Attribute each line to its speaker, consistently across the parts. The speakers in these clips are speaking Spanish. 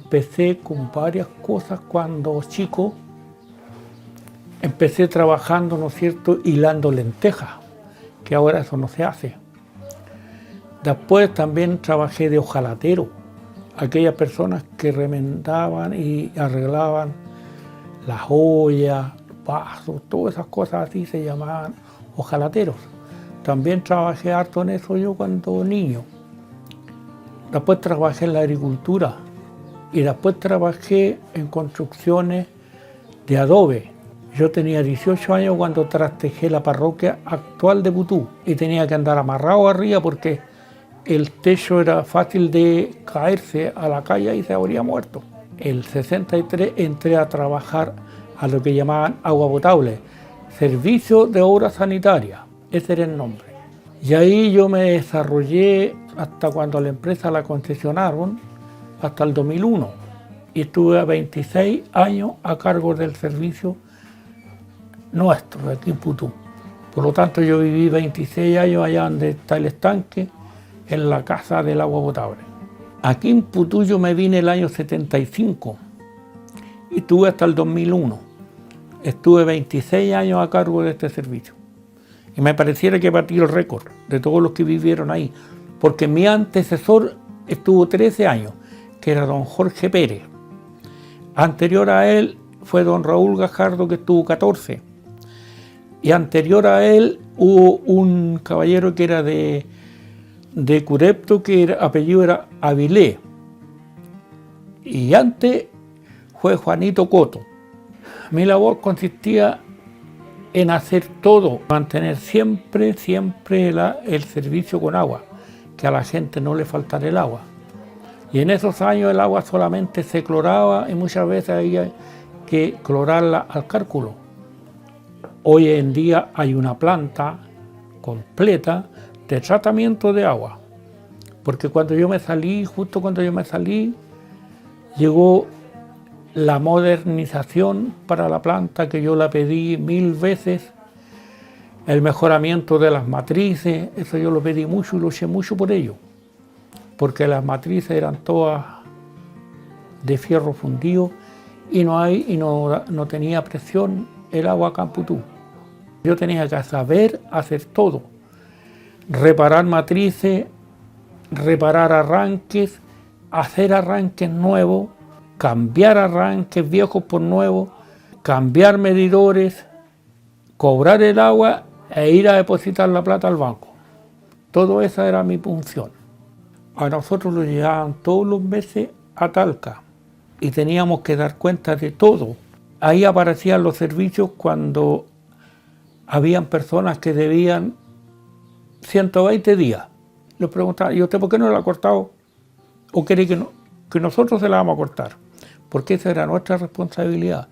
Speaker 1: empecé con varias cosas cuando chico. Empecé trabajando, ¿no es cierto?, hilando lentejas, que ahora eso no se hace. Después también trabajé de hojalatero, aquellas personas que remendaban y arreglaban las ollas, vasos, todas esas cosas así se llamaban hojalateros. También trabajé harto en eso yo cuando niño. Después trabajé en la agricultura y después trabajé en construcciones de adobe. Yo tenía 18 años cuando trastejé la parroquia actual de Putú y tenía que andar amarrado arriba porque el techo era fácil de caerse a la calle y se habría muerto. En el 63 entré a trabajar a lo que llamaban agua potable, servicio de obra sanitaria, ese era el nombre. Y ahí yo me desarrollé hasta cuando la empresa la concesionaron, hasta el 2001. Y estuve 26 años a cargo del servicio nuestro, de aquí en Putú. Por lo tanto, yo viví 26 años allá donde está el estanque, en la casa del agua potable. Aquí en Putú yo me vine el año 75 y estuve hasta el 2001. Estuve 26 años a cargo de este servicio. Y me pareciera que batí el récord de todos los que vivieron ahí, porque mi antecesor estuvo 13 años, que era don Jorge Pérez. Anterior a él fue don Raúl Gajardo, que estuvo 14. Y anterior a él hubo un caballero que era de Curepto, que apellido era Avilé. Y antes fue Juanito Coto. Mi labor consistía en hacer todo, mantener siempre el servicio con agua, que a la gente no le faltara el agua. Y en esos años el agua solamente se cloraba y muchas veces había que clorarla al cálculo. Hoy en día hay una planta completa de tratamiento de agua, porque cuando yo me salí, justo cuando yo me salí, llegó la modernización para la planta, que yo la pedí 1000 veces, el mejoramiento de las matrices, eso yo lo pedí mucho y luché mucho por ello, porque las matrices eran todas de fierro fundido y no tenía presión el agua acá en Putú. Yo tenía que saber hacer todo, reparar matrices, reparar arranques, hacer arranques nuevos, cambiar arranques viejos por nuevos, cambiar medidores, cobrar el agua e ir a depositar la plata al banco. Todo esa era mi función. A nosotros lo llevaban todos los meses a Talca y teníamos que dar cuenta de todo. Ahí aparecían los servicios cuando habían personas que debían 120 días. Les preguntaba, ¿y usted por qué no lo ha cortado? ¿O quiere que nosotros se la vamos a cortar? Porque esa era nuestra responsabilidad.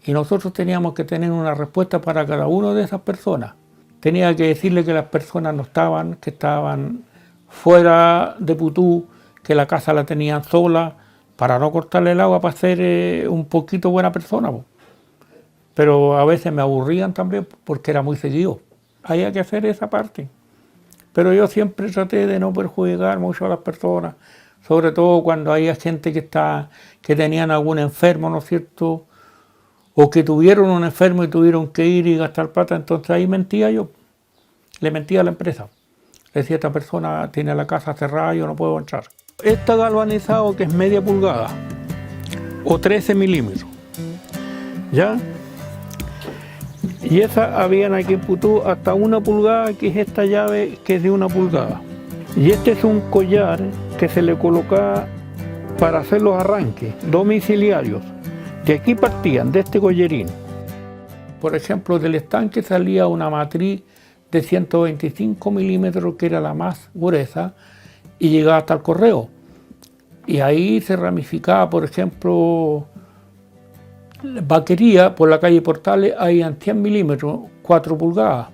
Speaker 1: Y nosotros teníamos que tener una respuesta para cada una de esas personas. Tenía que decirle que las personas no estaban, que estaban fuera de Putú, que la casa la tenían sola, para no cortarle el agua, para ser un poquito buena persona. Pero a veces me aburrían también porque era muy seguido. Había que hacer esa parte. Pero yo siempre traté de no perjudicar mucho a las personas, sobre todo cuando había gente que tenían algún enfermo, ¿no es cierto? O que tuvieron un enfermo y tuvieron que ir y gastar plata, entonces ahí mentía yo. Le mentía a la empresa. Le decía, esta persona tiene la casa cerrada, yo no puedo entrar. Está galvanizado, que es media pulgada o 13 milímetros, ¿ya? Y esa habían aquí en Putú hasta 1 pulgada, que es esta llave que es de 1 pulgada. Y este es un collar que se le coloca para hacer los arranques domiciliarios. De aquí partían, de este collarín. Por ejemplo, del estanque salía una matriz de 125 milímetros, que era la más gruesa, y llegaba hasta el correo. Y ahí se ramificaba, por ejemplo, Vaquería, por la calle Portales, hay 100 milímetros, 4 pulgadas.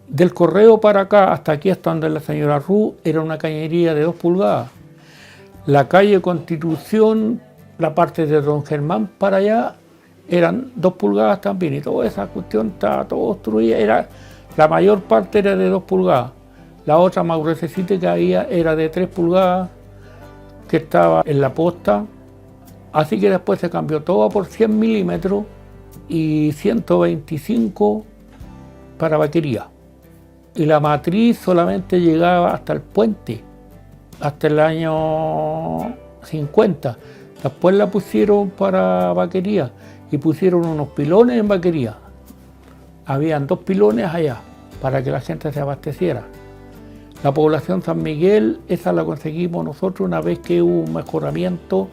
Speaker 1: Del correo para acá, hasta aquí, hasta donde la señora Ru, era una cañería de 2 pulgadas. La calle Constitución, la parte de Don Germán para allá, eran 2 pulgadas también. Y toda esa cuestión estaba todo obstruida. La mayor parte era de 2 pulgadas. La otra más gruesecita que había era de 3 pulgadas, que estaba en la posta Así que después se cambió todo por 100 milímetros y 125 para vaquería. Y la matriz solamente llegaba hasta el puente, hasta el año 50. Después la pusieron para vaquería y pusieron unos pilones en vaquería. Habían 2 pilones allá para que la gente se abasteciera. La población San Miguel, esa la conseguimos nosotros una vez que hubo un mejoramiento.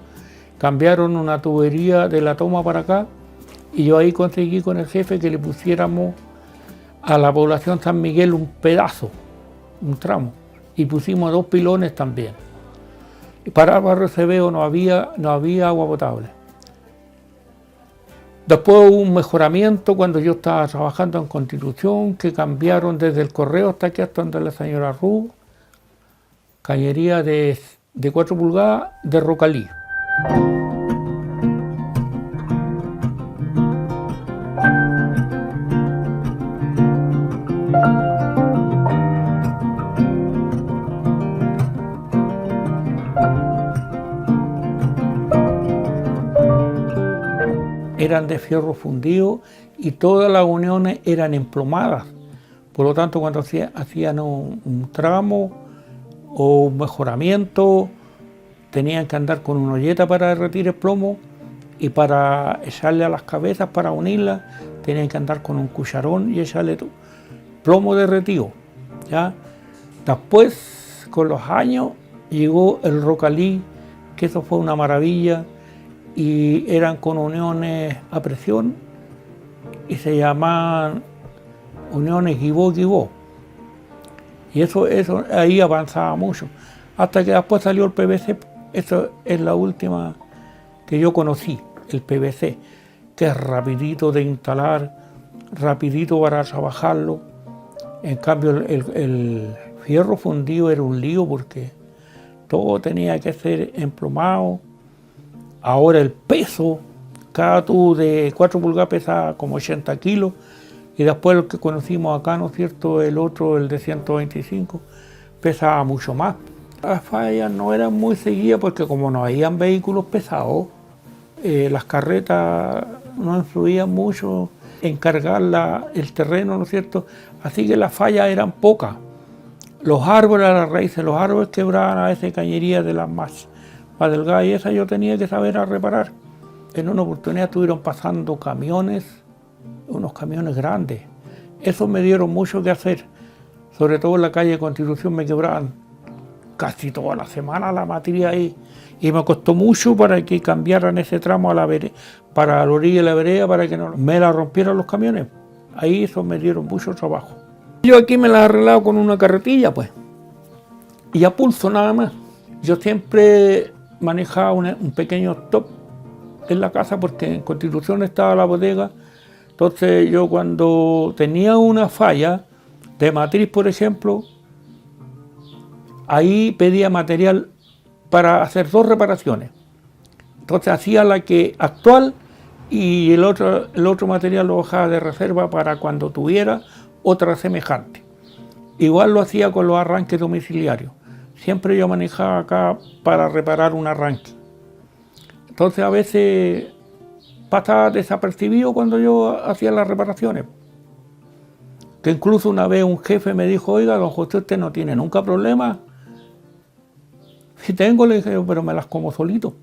Speaker 1: Cambiaron una tubería de la toma para acá y yo ahí conseguí con el jefe que le pusiéramos a la población San Miguel un pedazo, un tramo, y pusimos 2 pilones también. Y para el barrio Cebeo no había agua potable. Después hubo un mejoramiento cuando yo estaba trabajando en Constitución, que cambiaron desde el correo hasta aquí, hasta donde la señora Ru, cañería de 4 pulgadas de Rocalí. Eran de fierro fundido y todas las uniones eran emplomadas. Por lo tanto, cuando hacían un tramo o un mejoramiento, tenían que andar con una olleta para derretir el plomo y para echarle a las cabezas, para unirlas, tenían que andar con un cucharón y echarle plomo derretido, ¿ya? Después, con los años, llegó el Rocalí, que eso fue una maravilla, y eran con uniones a presión y se llamaban uniones Guibó. Y eso ahí avanzaba mucho, hasta que después salió el PVC. Eso es la última que yo conocí, el PVC, que es rapidito de instalar, rapidito para trabajarlo. En cambio el fierro fundido era un lío porque todo tenía que ser emplomado. Ahora el peso, cada tubo de 4 pulgadas pesa como 80 kilos, y después el que conocimos acá, ¿no es cierto?, el otro, el de 125, pesaba mucho más. Las fallas no eran muy seguidas porque como no habían vehículos pesados, las carretas no influían mucho en cargar el terreno, ¿no es cierto?, así que las fallas eran pocas. Los árboles, a las raíces, los árboles quebraban a veces cañerías de las más delgadas, y esa yo tenía que saber a reparar. En una oportunidad estuvieron pasando camiones, unos camiones grandes. Eso me dieron mucho que hacer, sobre todo en la calle Constitución me quebraban casi toda la semana la materia ahí, y me costó mucho para que cambiaran ese tramo a para la orilla de la vereda, para que no me la rompieran los camiones. Ahí eso me dieron mucho trabajo. Yo aquí me la he arreglado con una carretilla, pues, y a pulso nada más. Yo siempre manejaba un pequeño stop en la casa porque en Constitución estaba la bodega. Entonces yo cuando tenía una falla de matriz, por ejemplo, ahí pedía material para hacer 2 reparaciones. Entonces hacía la que actual y el otro material lo dejaba de reserva para cuando tuviera otra semejante. Igual lo hacía con los arranques domiciliarios. Siempre yo manejaba acá para reparar un arranque. Entonces a veces pasaba desapercibido cuando yo hacía las reparaciones. Que incluso una vez un jefe me dijo: oiga, don José, usted no tiene nunca problemas. Si tengo, le dije, pero me las como solito.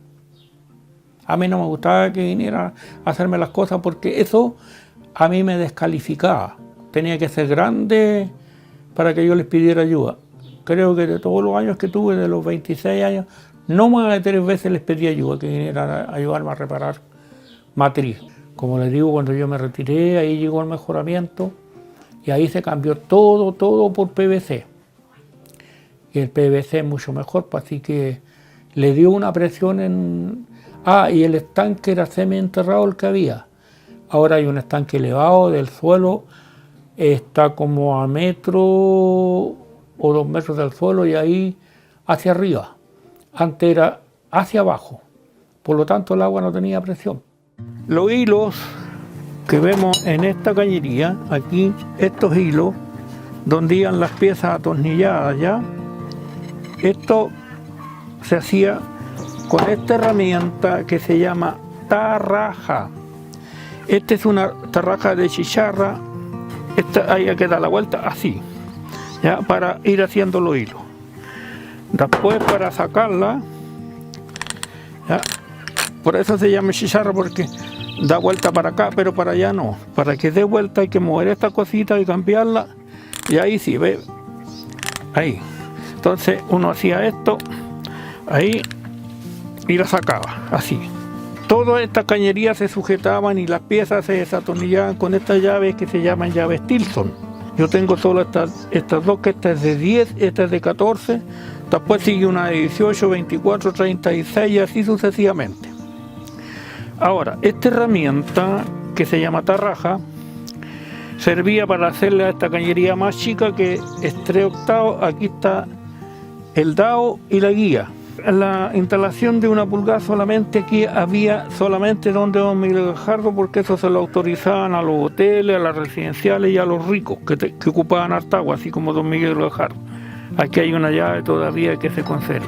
Speaker 1: A mí no me gustaba que viniera a hacerme las cosas porque eso a mí me descalificaba. Tenía que ser grande para que yo les pidiera ayuda. Creo que de todos los años que tuve, de los 26 años, no más de 3 veces les pedí ayuda, que vinieran a ayudarme a reparar matriz. Como les digo, cuando yo me retiré, ahí llegó el mejoramiento y ahí se cambió todo por PVC. Y el PVC es mucho mejor, pues, así que le dio una presión en... y el estanque era semi-enterrado el que había. Ahora hay un estanque elevado del suelo, está como a metro o 2 metros del suelo y ahí hacia arriba. Antes era hacia abajo, por lo tanto el agua no tenía presión. Los hilos que vemos en esta cañería, aquí, estos hilos, donde iban las piezas atornilladas ya, esto se hacía con esta herramienta que se llama tarraja. Esta es una tarraja de chicharra. Esta hay que dar la vuelta así, ya, para ir haciendo los hilos. Después, para sacarla, ya, por eso se llama chicharra, porque da vuelta para acá, pero para allá no. Para que dé vuelta hay que mover esta cosita y cambiarla, y ahí sí, ve, ahí. Entonces uno hacía esto, ahí, y la sacaba, así. Todas estas cañerías se sujetaban y las piezas se desatornillaban con estas llaves que se llaman llaves Tilson. Yo tengo solo estas dos, que esta es de 10, esta es de 14, después sigue una de 18, 24, 36 y así sucesivamente. Ahora, esta herramienta que se llama tarraja servía para hacerle a esta cañería más chica, que es 3/8, aquí está el dado y la guía. La instalación de 1 pulgada solamente aquí había solamente donde don Miguel Gajardo, porque eso se lo autorizaban a los hoteles, a las residenciales y a los ricos que ocupaban harta agua, así como don Miguel Gajardo. Aquí hay una llave todavía que se conserva.